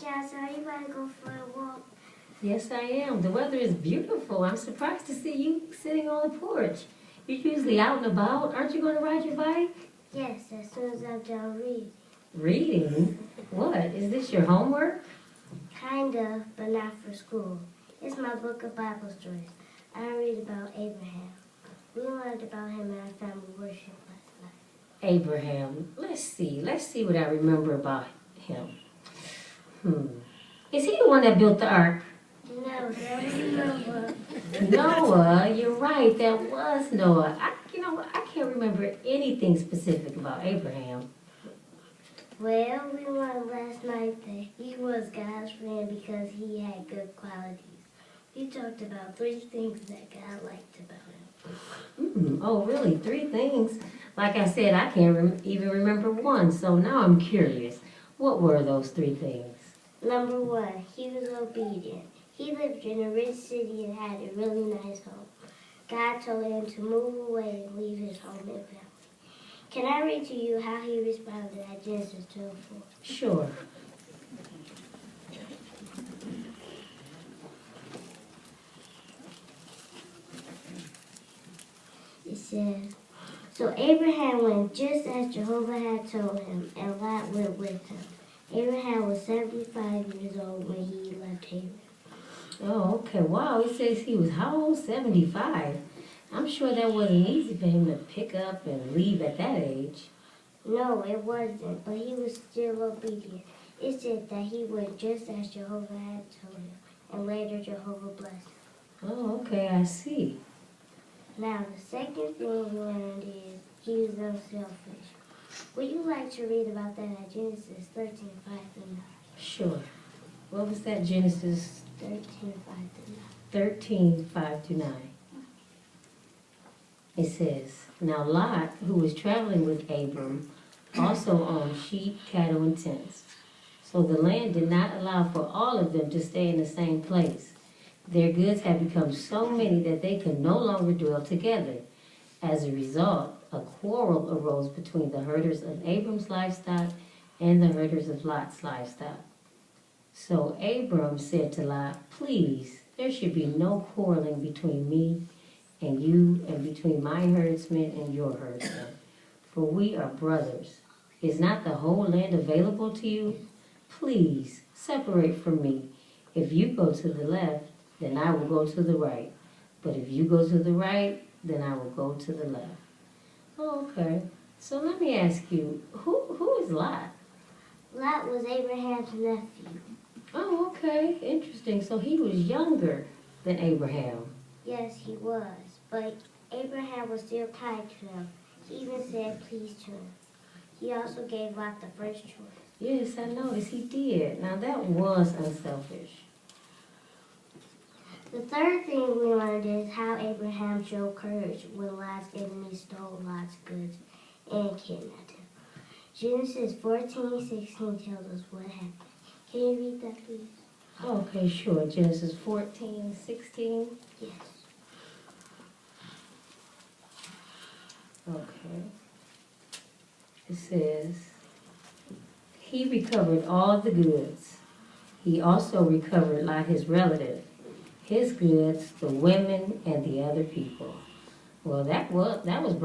Johnson, are you about to go for a walk? Yes, I am. The weather is beautiful. I'm surprised to see you sitting on the porch. You're usually out and about. Aren't you going to ride your bike? Yes, as soon as I'm done reading. Reading? What? Is this your homework? Kind of, but not for school. It's my book of Bible stories. I read about Abraham. We learned about him in our family worship last night. Abraham. Let's see. Let's see what I remember about him. Is he the one that built the ark? No, that was Noah. Noah, you're right. That was Noah. I can't remember anything specific about Abraham. Well, we learned last night that he was God's friend because he had good qualities. We talked about 3 things that God liked about him. Oh, really? 3 things? Like I said, I can't even remember one, so now I'm curious. What were those 3 things? Number 1, he was obedient. He lived in a rich city and had a really nice home. God told him to move away and leave his home and family. Can I read to you how he responded at Genesis 12:4? Sure. It says, so Abraham went just as Jehovah had told him, and Lot went with him. Abraham was 75 years old when he left Haran. Oh, okay. Wow, it says he was how old? 75. I'm sure that wasn't easy for him to pick up and leave at that age. No, it wasn't, but he was still obedient. It said that he went just as Jehovah had told him, and later Jehovah blessed him. Oh, okay, I see. Now, the second thing we learned is he was unselfish. Would you like to read about that at Genesis 13:5-9? Sure. What was that? Genesis 13:5-9. 13:5-9. It says, now Lot, who was traveling with Abram, also owned sheep, cattle, and tents. So the land did not allow for all of them to stay in the same place. Their goods had become so many that they could no longer dwell together. As a result, a quarrel arose between the herders of Abram's livestock and the herders of Lot's livestock. So Abram said to Lot, please, there should be no quarreling between me and you, and between my herdsmen and your herdsmen, for we are brothers. Is not the whole land available to you? Please separate from me. If you go to the left, then I will go to the right. But if you go to the right, then I will go to the left. Oh, okay. So let me ask you, who is Lot? Lot was Abraham's nephew. Oh, okay. Interesting. So he was younger than Abraham. Yes, he was, but Abraham was still kind to him. He even said please to him. He also gave Lot the first choice. Yes, I noticed he did. Now that was unselfish. The third thing we learned is how Abraham showed courage when Lot's enemies stole Lot's goods and kidnapped him. Genesis 14:16 tells us what happened. Can you read that, please? Okay, sure. Genesis 14:16. Yes. Okay. It says, he recovered all the goods. He also recovered Lot, his relative, his goods, the women, and the other people. Well, that was brave.